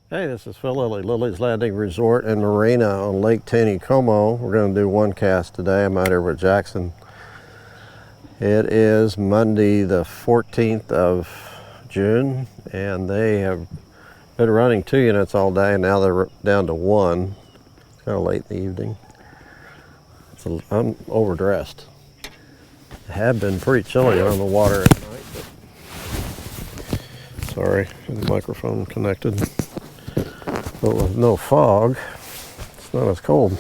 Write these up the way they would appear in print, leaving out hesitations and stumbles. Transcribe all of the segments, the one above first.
Hey, this is Phil Lilley, Lilley's Landing Resort and Marina on Lake Taneycomo. We're going to do one cast today. I'm out here with Jackson. It is Monday the 14th of June, and they have been running 2 units all day, and now they're down to 1. It's kind of late in the evening. I'm overdressed. It had been pretty chilly on the water at night, but sorry, the microphone connected. But with no fog, it's not as cold.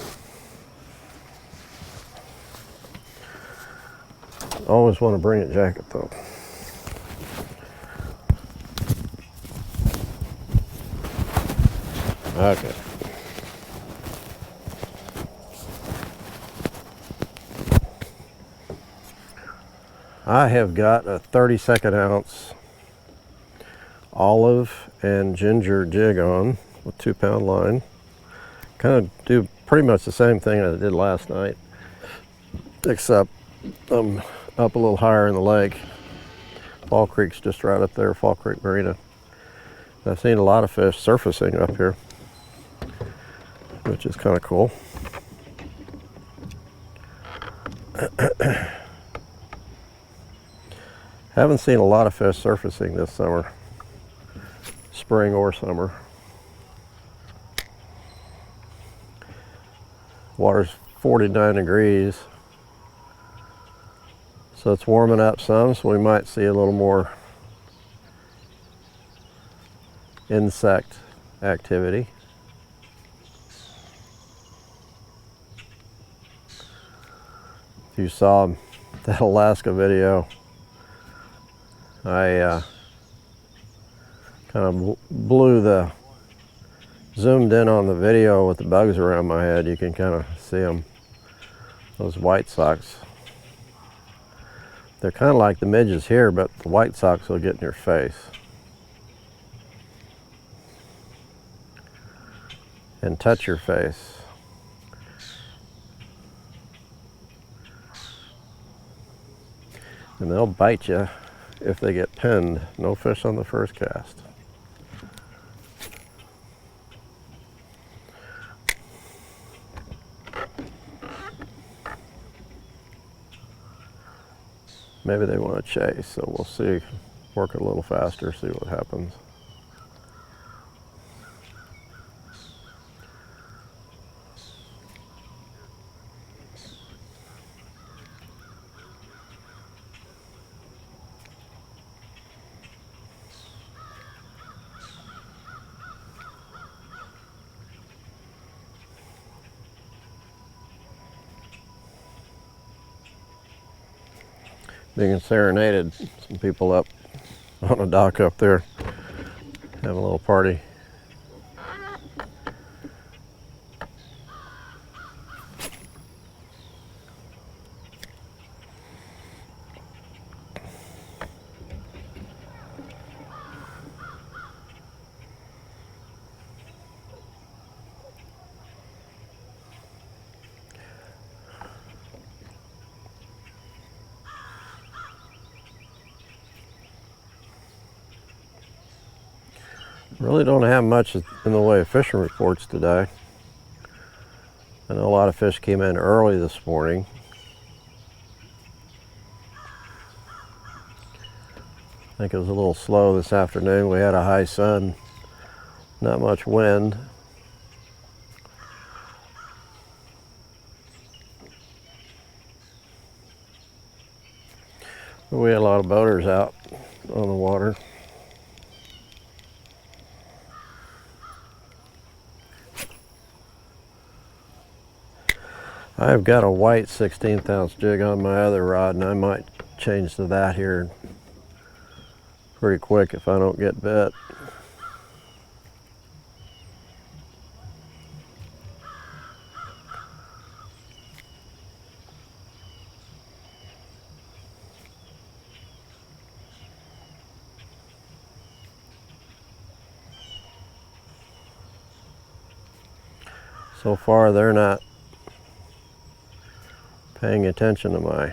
Always want to bring a jacket though. Okay. I have got a 32nd ounce olive and ginger jig on with 2-pound line. Kind of do pretty much the same thing I did last night, except I'm up a little higher in the lake. Fall Creek's just right up there, Fall Creek Marina. I've seen a lot of fish surfacing up here, which is kind of cool. Haven't seen a lot of fish surfacing this summer, spring or summer. Water's 49 degrees, so it's warming up some, so we might see a little more insect activity. If you saw that Alaska video, I kind of zoomed in on the video with the bugs around my head. You can kind of see them, those white socks. They're kind of like the midges here, but the white socks will get in your face and touch your face. And they'll bite you if they get pinned. No fish on the first cast. Maybe they want to chase, so we'll see. Work it a little faster, see what happens. Being serenaded, some people up on a dock up there having a little party. Really don't have much in the way of fishing reports today. I know a lot of fish came in early this morning. I think it was a little slow this afternoon. We had a high sun, not much wind. But we had a lot of boaters out on the water. I've got a white 16th ounce jig on my other rod, and I might change to that here pretty quick if I don't get bit. So far, they're not paying attention to my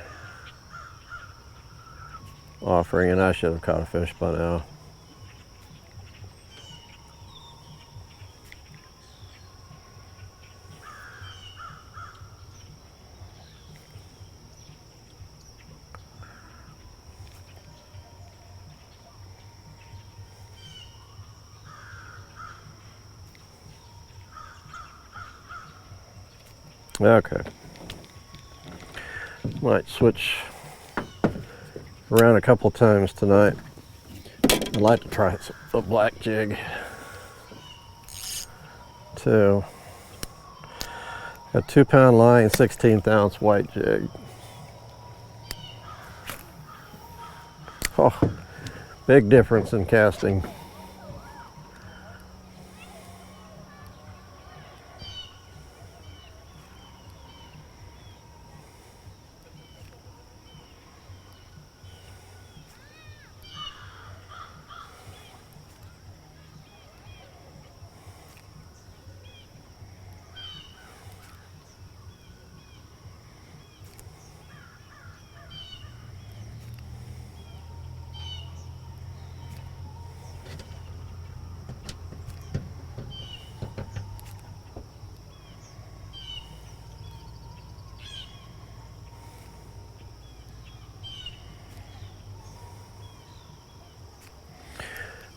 offering, and I should have caught a fish by now. Okay. Might switch around a couple times tonight. I'd like to try a black jig too. A 2-pound line, 16th ounce white jig. Oh, big difference in casting.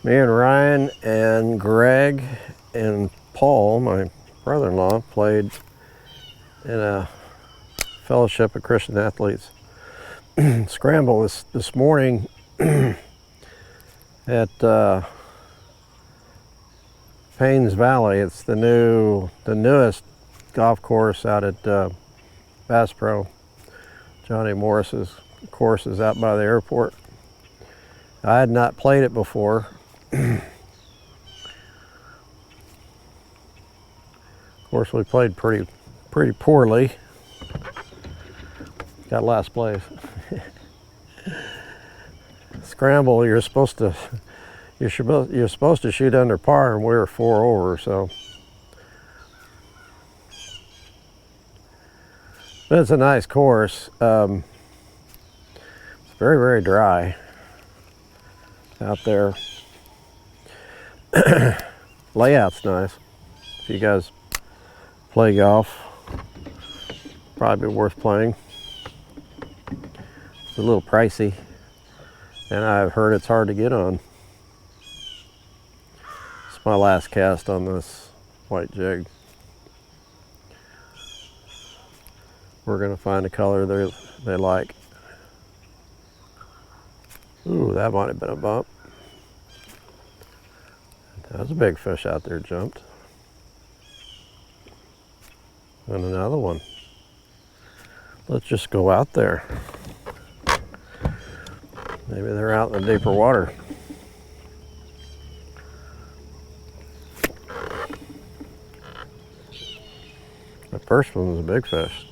Me and Ryan and Greg and Paul, my brother-in-law, played in a Fellowship of Christian Athletes scramble this morning at Paynes Valley. It's the newest golf course out at Bass Pro. Johnny Morris's course is out by the airport. I had not played it before. Of course, we played pretty poorly. Got last place. Scramble, you're supposed to shoot under par, and we were 4 over. So, but it's a nice course. It's very dry out there. Layout's nice. If you guys play golf, probably worth playing. It's a little pricey, and I've heard it's hard to get on. It's my last cast on this white jig. We're gonna find a color they like. Ooh, that might have been a bump. That was a big fish out there, jumped. And another one. Let's just go out there. Maybe they're out in the deeper water. The first one was a big fish.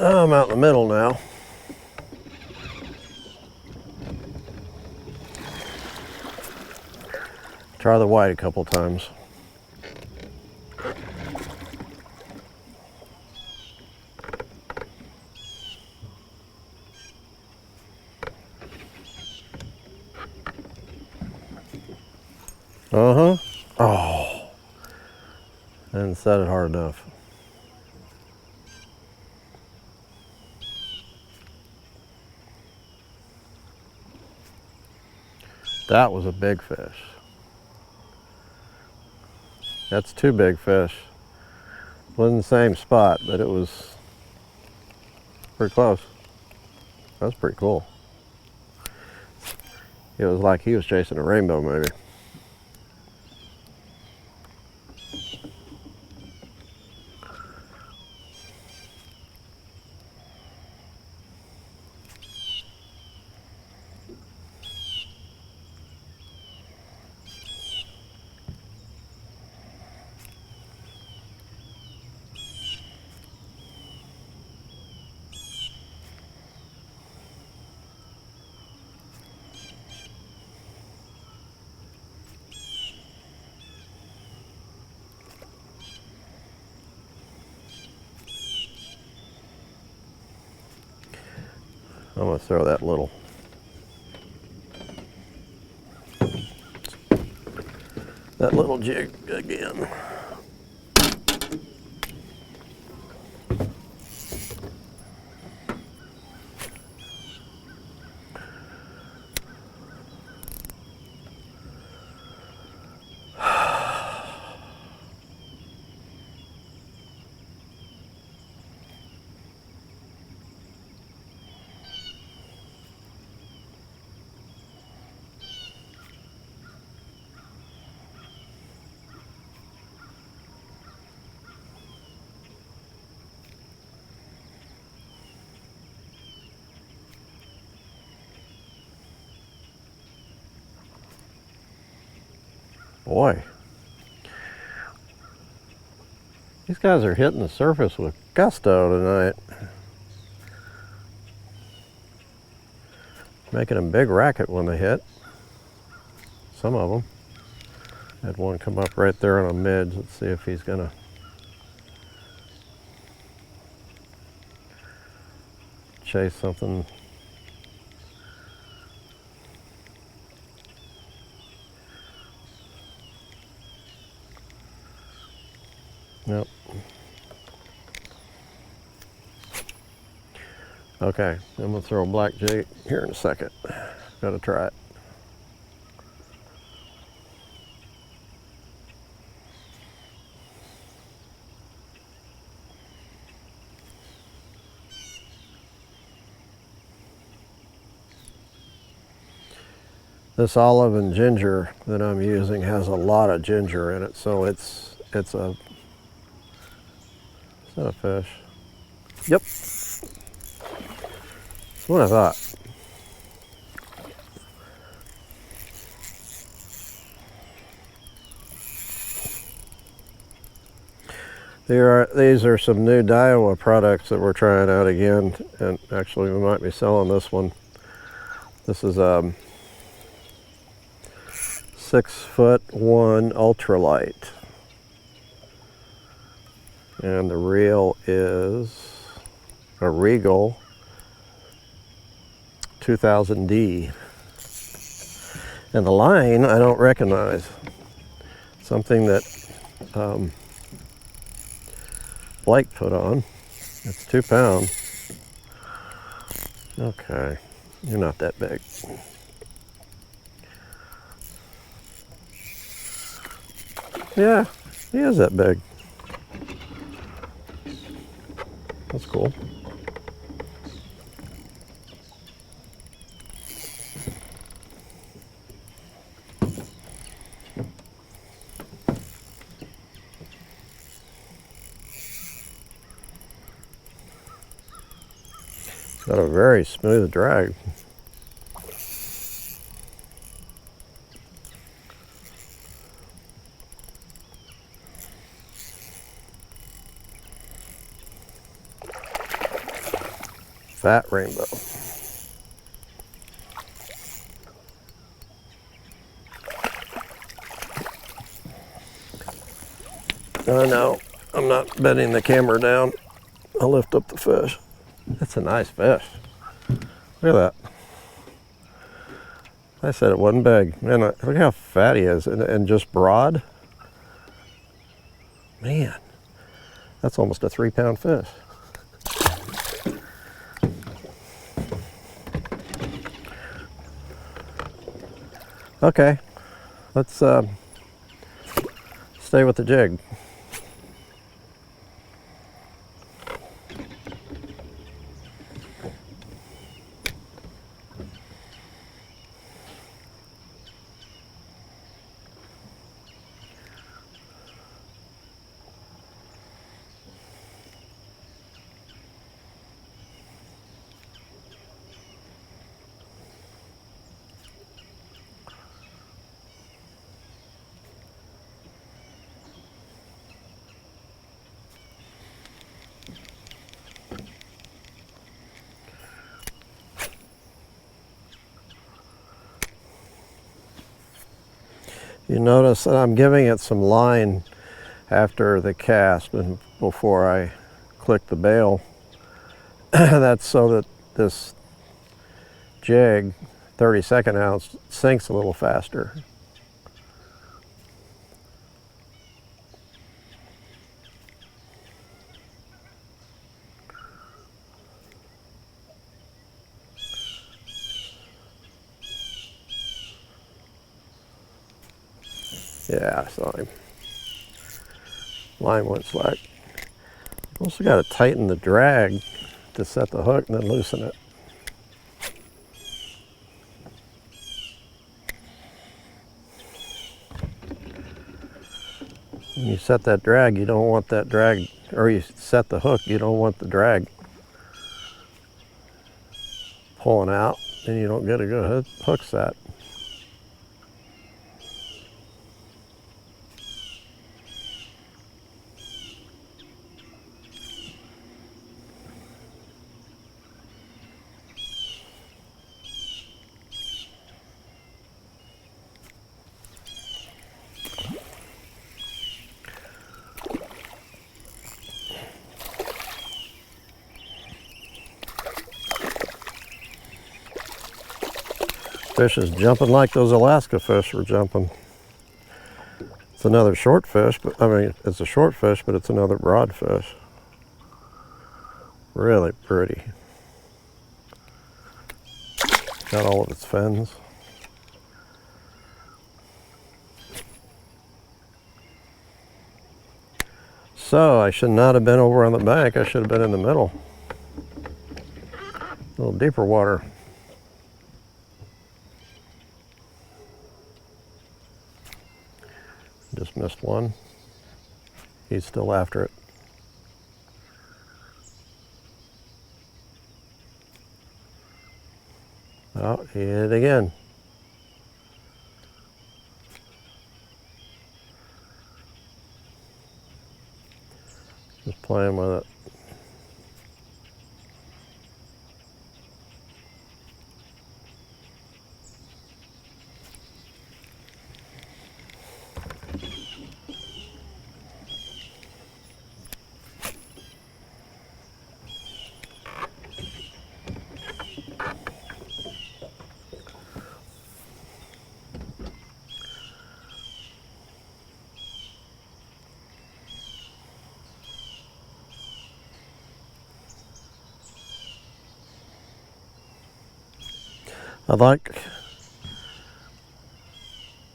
I'm out in the middle now. Try the white a couple times. Uh-huh. Oh. I didn't set it hard enough. That was a big fish. That's 2 big fish. Wasn't the same spot, but it was pretty close. That was pretty cool. It was like he was chasing a rainbow, maybe. I'm gonna throw that little jig again. Boy, these guys are hitting the surface with gusto tonight. Making a big racket when they hit. Some of them. Had one come up right there on a midge. Let's see if he's gonna chase something. Nope. Okay, I'm gonna throw a black jig here in a second. Gotta try it. This olive and ginger that I'm using has a lot of ginger in it, so it's a fish. Yep. That's what I thought. These are some new Daiwa products that we're trying out again, and actually we might be selling this one. This is 6'1" ultralight. And the reel is a Regal 2000D. And the line I don't recognize. Something that Blake put on. It's 2 pounds. Okay, you're not that big. Yeah, he is that big. That's cool. Got a very smooth drag. Fat rainbow. I know, I'm not bending the camera down. I'll lift up the fish. That's a nice fish. Look at that. I said it wasn't big. Man, look how fat he is and just broad. Man, that's almost a 3 pound fish. Okay, let's stay with the jig. You notice that I'm giving it some line after the cast and before I click the bail. That's so that this jig, 32nd ounce, sinks a little faster. Yeah, I saw him. Line went slack. Also got to tighten the drag to set the hook and then loosen it. When you set that drag, you don't want that drag, or you set the hook, you don't want the drag pulling out, and you don't get a good hook set. Fish is jumping like those Alaska fish were jumping. It's another short fish, but I mean, it's a short fish, but it's another broad fish. Really pretty. Got all of its fins. So I should not have been over on the bank. I should have been in the middle. A little deeper water. Just missed one. He's still after it. Oh, he hit it again. Just playing with it.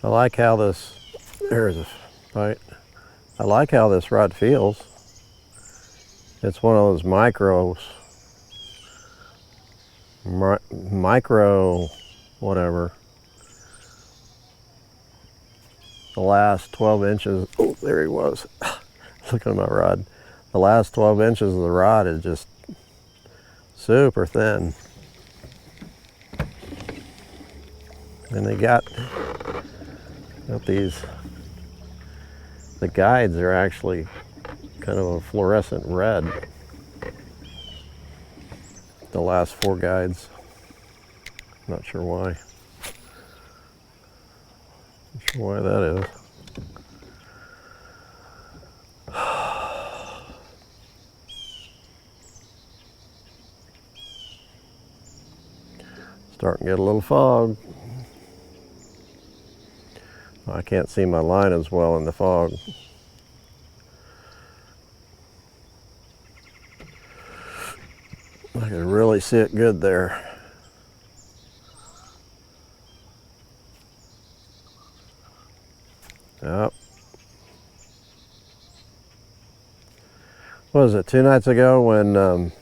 I like how this, there's a bite. I like how this rod feels. It's one of those micro, whatever. The last 12 inches, oh, there he was. Looking at my rod. The last 12 inches of the rod is just super thin. And they got these, the guides are actually kind of a fluorescent red. The last 4 guides. Not sure why. Not sure why that is. Starting to get a little fog. I can't see my line as well in the fog. I can really see it good there. Yep. What was it, 2 nights ago when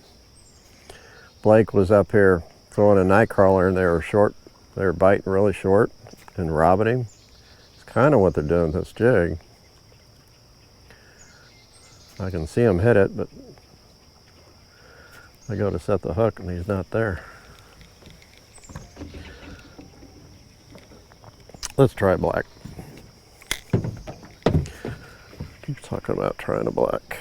Blake was up here throwing a night crawler and they were biting really short and robbing him? Kind of what they're doing with this jig. I can see him hit it, but I go to set the hook and he's not there. Let's try black. Keep talking about trying a black.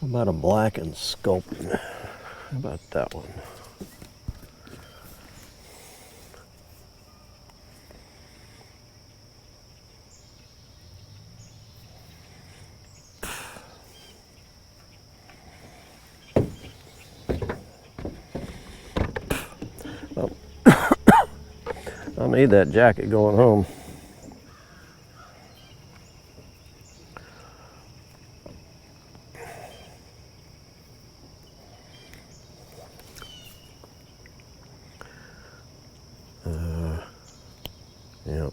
How about a black and sculpting? How about that one? need that jacket going home. Yep.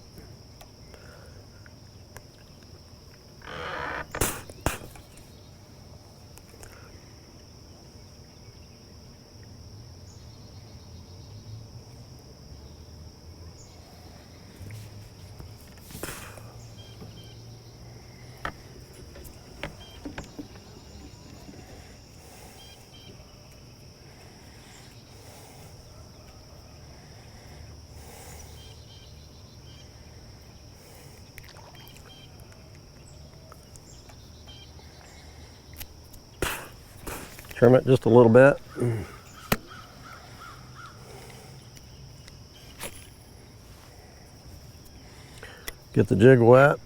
Trim it just a little bit. Get the jig wet.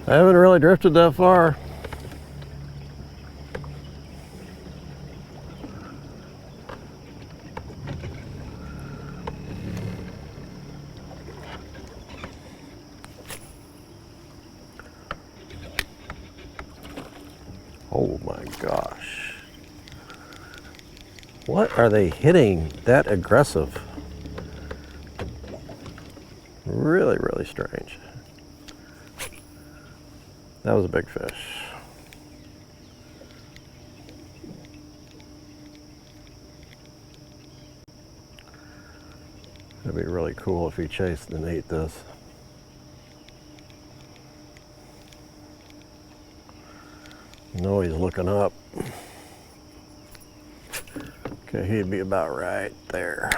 I haven't really drifted that far. Oh my gosh. What are they hitting that aggressive? Really, really strange. That was a big fish. It'd be really cool if he chased and ate this. You know he's looking up. Okay, he'd be about right there.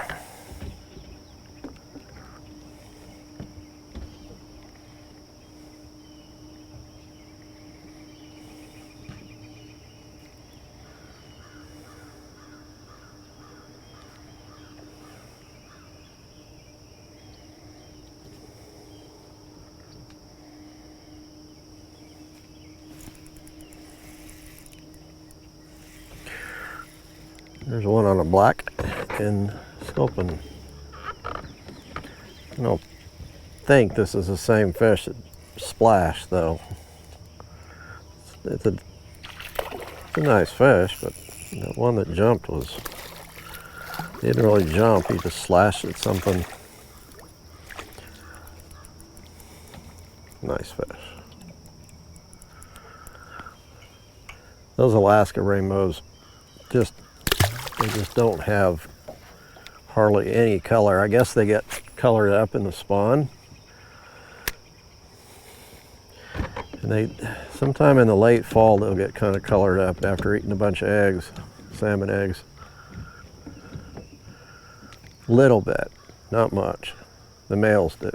There's one on a black in Sculpin. I don't think this is the same fish that splashed though. It's a nice fish, but the one that jumped was, he didn't really jump, he just slashed at something. Nice fish. Those Alaska rainbows they just don't have hardly any color. I guess they get colored up in the spawn. And sometime in the late fall they'll get kind of colored up after eating a bunch of eggs, salmon eggs. Little bit, not much. The males do.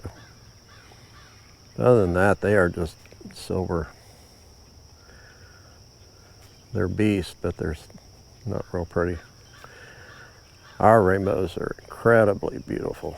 Other than that, they are just silver. They're beasts, but they're not real pretty. Our rainbows are incredibly beautiful.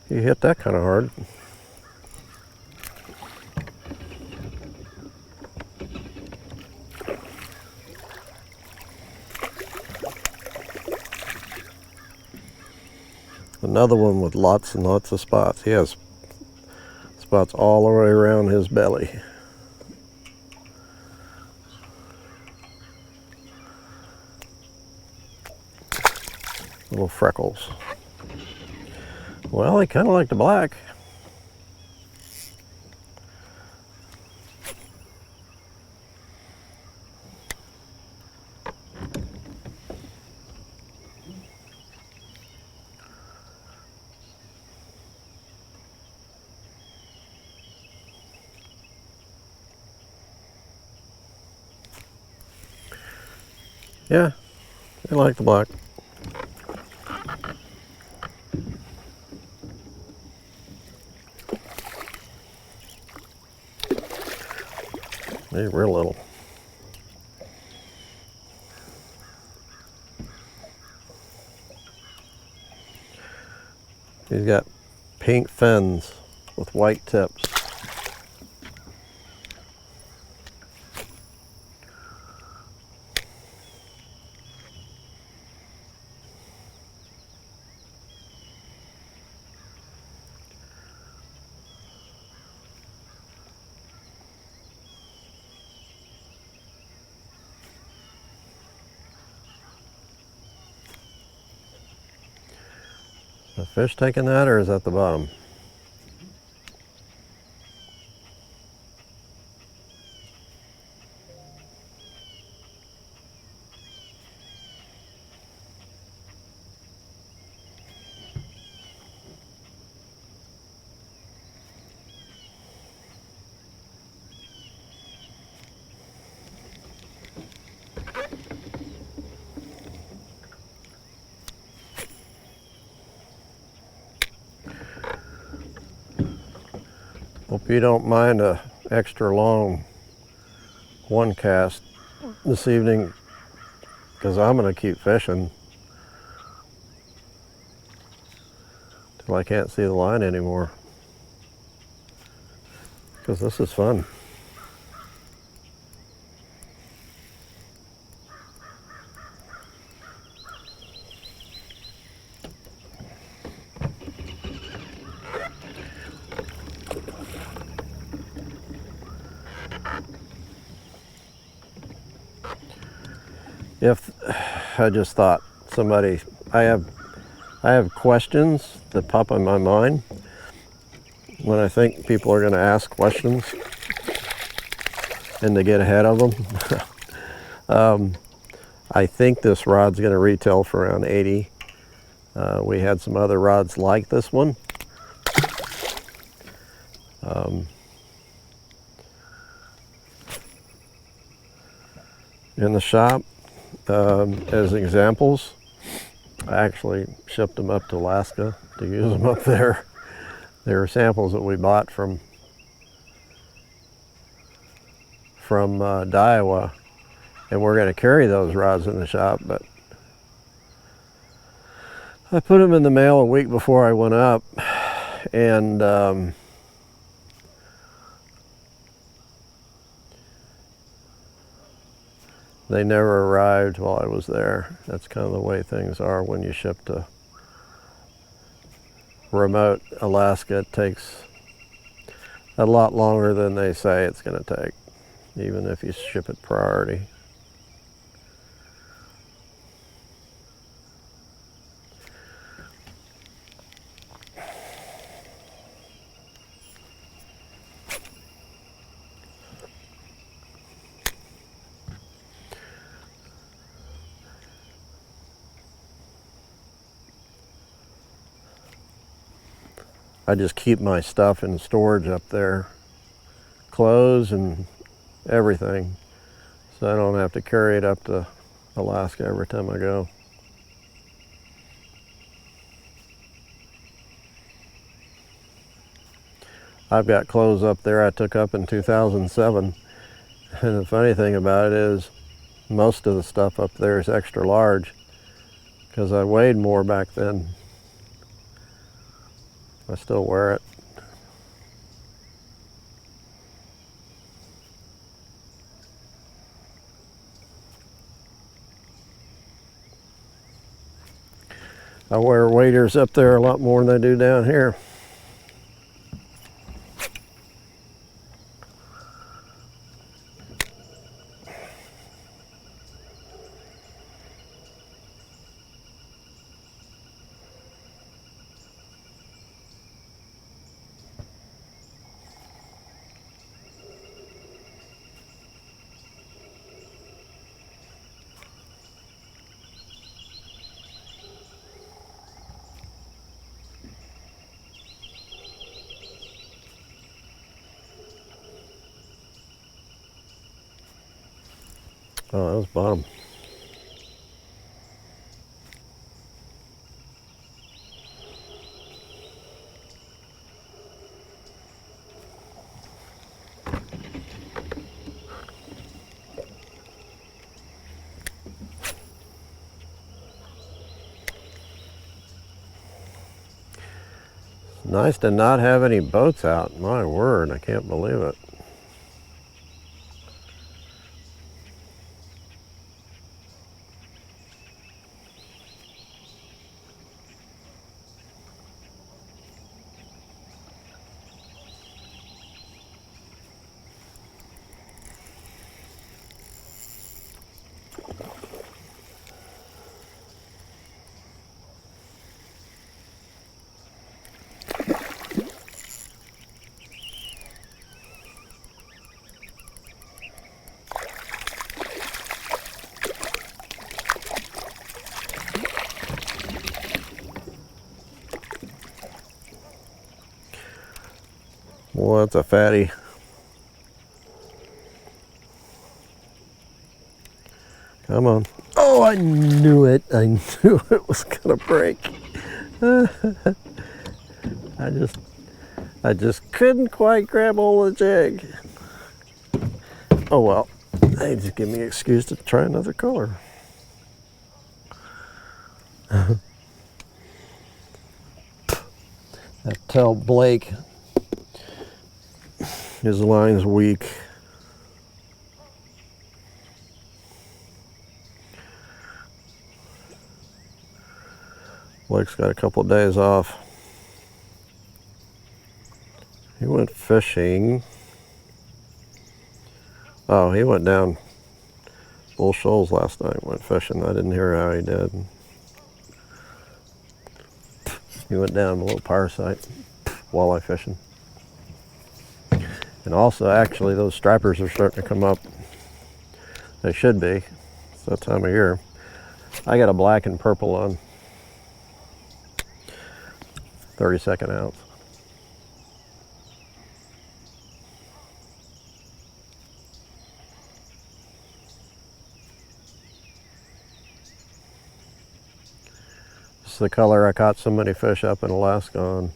You hit that kind of hard. Another one with lots and lots of spots. He has spots all the way around his belly. Little freckles. Well, they kind of like the black. Yeah, they like the black. They're real little. He's got pink fins with white tips. The fish taking that, or is that the bottom? Hope you don't mind a extra long one cast this evening, because I'm going to keep fishing till I can't see the line anymore, because this is fun. If I just thought somebody, I have questions that pop in my mind when I think people are going to ask questions, and to get ahead of them. I think this rod's going to retail for around 80. We had some other rods like this one. In the shop, as examples, I actually shipped them up to Alaska to use them up there. They were samples that we bought from Daiwa, and we're going to carry those rods in the shop, but I put them in the mail a week before I went up, and they never arrived while I was there. That's kind of the way things are when you ship to remote Alaska. It takes a lot longer than they say it's going to take, even if you ship it priority. I just keep my stuff in storage up there, clothes and everything, so I don't have to carry it up to Alaska every time I go. I've got clothes up there I took up in 2007, and the funny thing about it is most of the stuff up there is extra large, because I weighed more back then. I still wear it. I wear way waders up there a lot more than they do down here. Oh, that was bottom. Nice to not have any boats out. My word, I can't believe it. Well, that's a fatty. Come on. Oh, I knew it. I knew it was gonna break. I just couldn't quite grab hold of the jig. Oh well, they just give me an excuse to try another color. I tell Blake his line's weak. Blake's got a couple of days off. He went fishing. Oh, he went down Bull Shoals last night, went fishing. I didn't hear how he did. He went down a little power site, walleye fishing. And also, actually, those stripers are starting to come up. They should be. It's that time of year. I got a black and purple on. 32nd ounce. This is the color I caught so many fish up in Alaska on.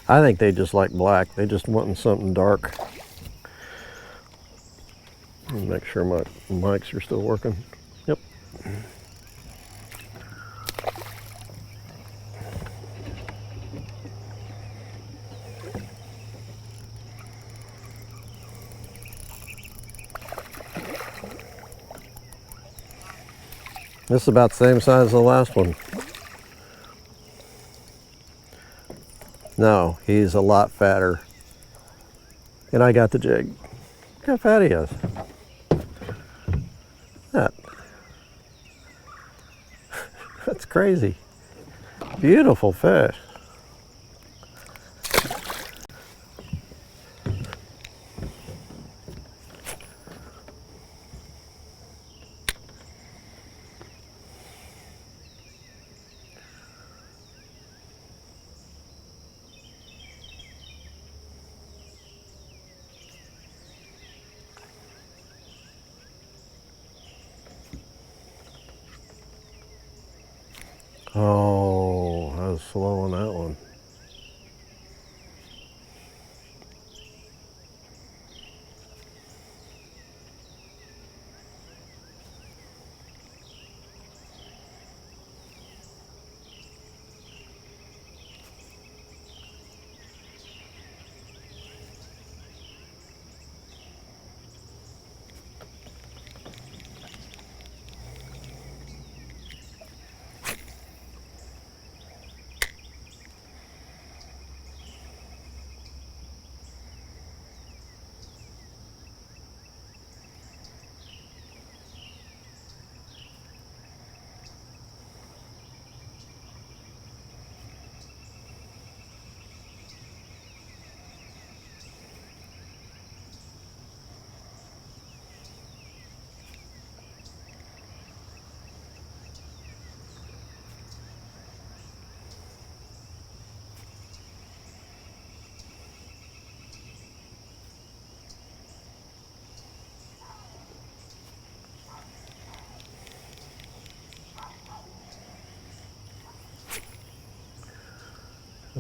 I think they just like black. They just wanting something dark. Let me make sure my mics are still working. Yep. This is about the same size as the last one. No, he's a lot fatter. And I got the jig. Look how fat he is. That. That's crazy. Beautiful fish. Oh, I was slow on that one.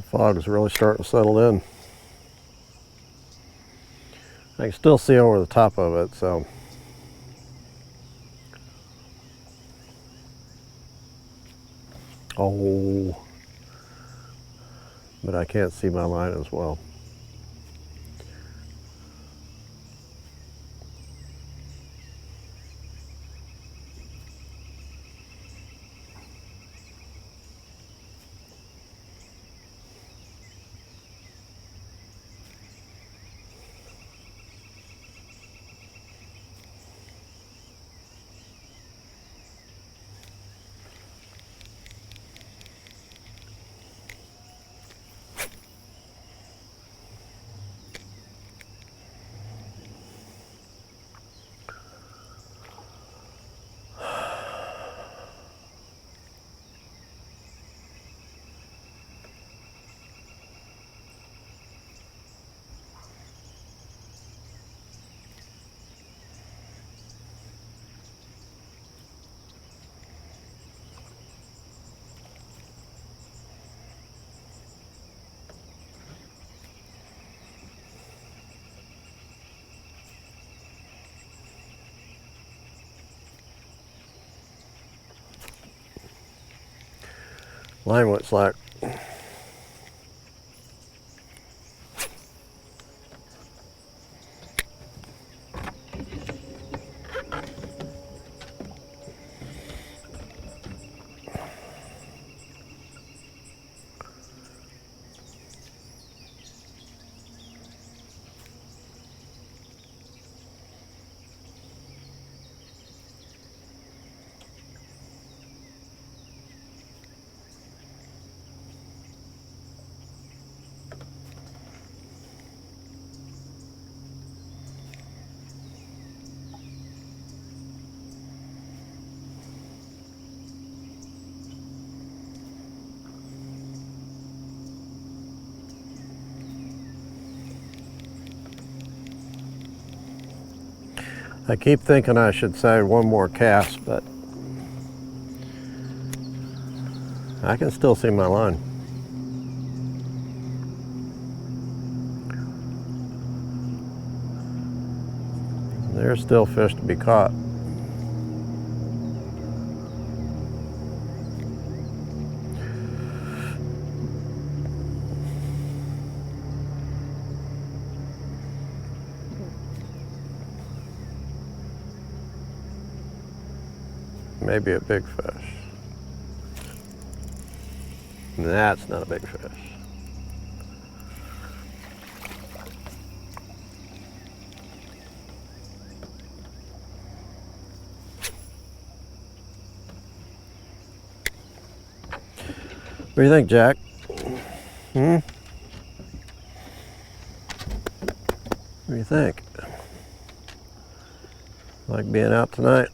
The fog is really starting to settle in. I can still see over the top of it, so. Oh, but I can't see my line as well. Line went slack. I keep thinking I should say one more cast, but I can still see my line. There's still fish to be caught. Maybe a big fish. That's not a big fish. What do you think, Jack? What do you think? Like being out tonight?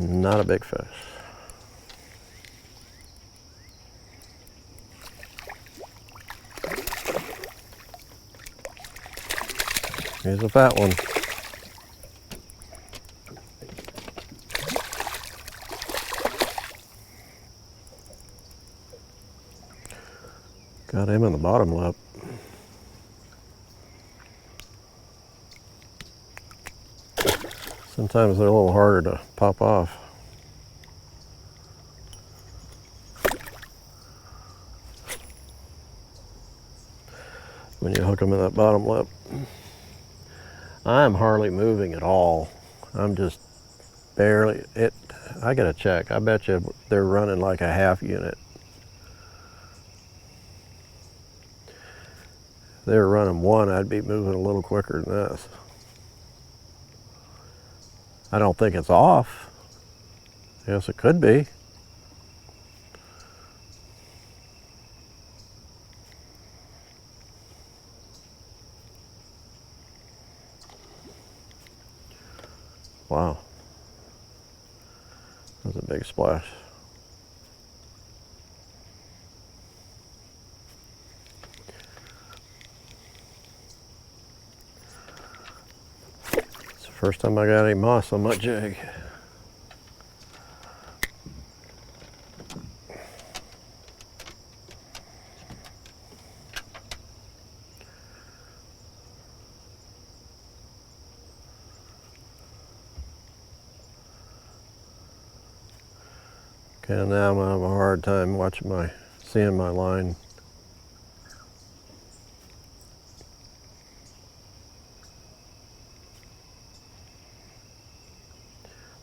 Not a big fish. Here's a fat one. Got him in the bottom lip. Sometimes they're a little harder to pop off. When you hook them in that bottom lip. I'm hardly moving at all. I'm just barely, I gotta check. I bet you they're running like a half unit. If they were running one, I'd be moving a little quicker than this. I don't think it's off. Yes, it could be. Wow. That's a big splash. It's the first time I got any moss on my jig. Okay, now I'm gonna have a hard time seeing my line.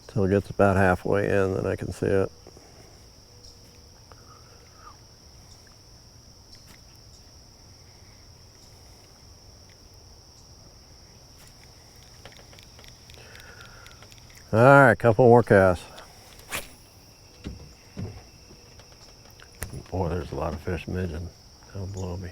Till it gets about halfway in, then I can see it. All right, couple more casts. Boy, there's a lot of fish midging down below me.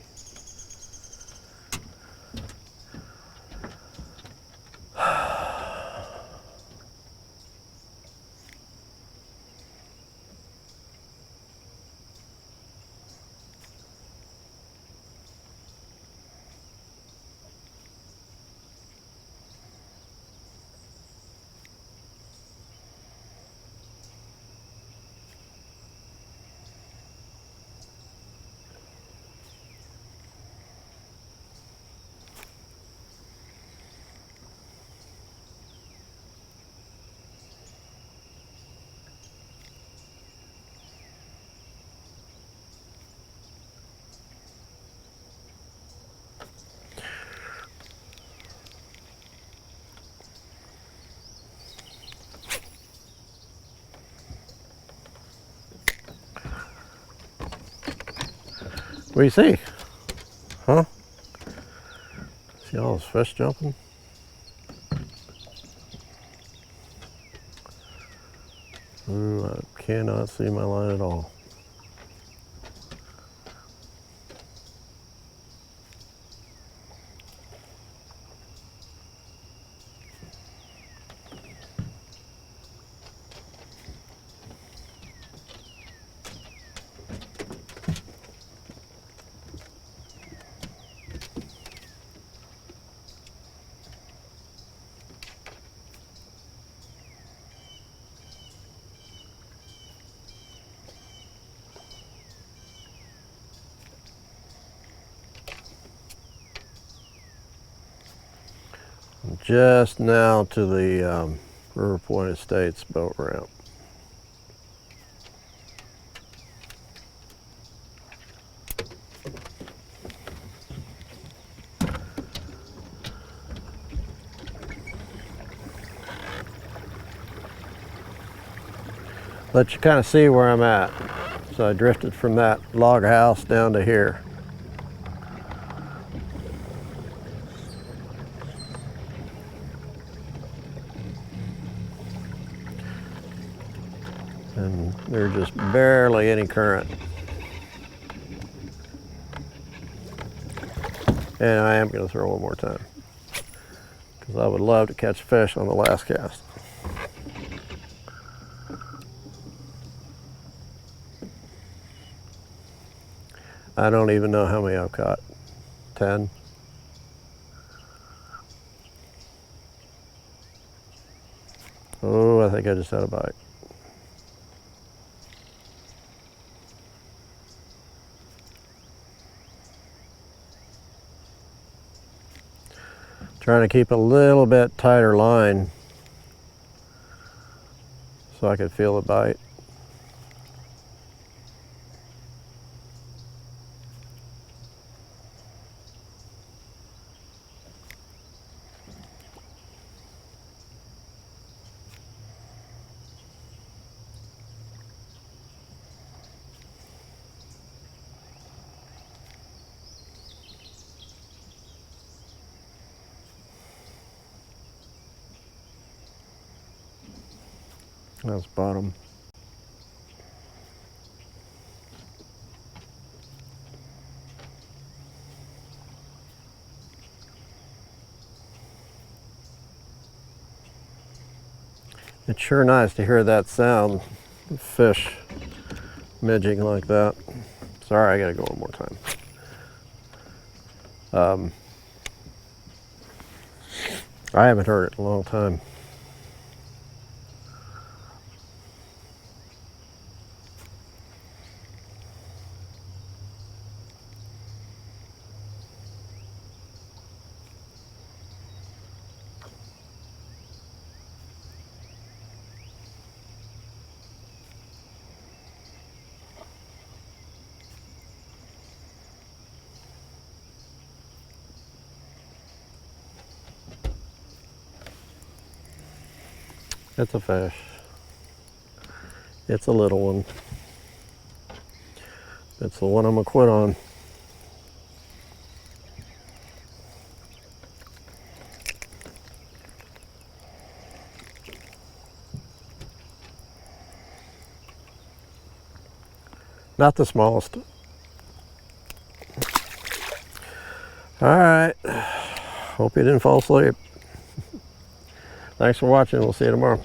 What do you see? Huh? See all those fish jumping? Ooh, I cannot see my line at all. Just now to the River Point Estates boat ramp. Let you kind of see where I'm at. So I drifted from that log house down to here. And there's just barely any current. And I am going to throw one more time, because I would love to catch fish on the last cast. I don't even know how many I've caught. 10? Oh, I think I just had a bite. Trying to keep a little bit tighter line so I could feel the bite. That's bottom. It's sure nice to hear that sound, fish midging like that. Sorry, I gotta go one more time. I haven't heard it in a long time. It's a fish. It's a little one. It's the one I'm gonna quit on. Not the smallest. All right. Hope you didn't fall asleep. Thanks for watching. We'll see you tomorrow.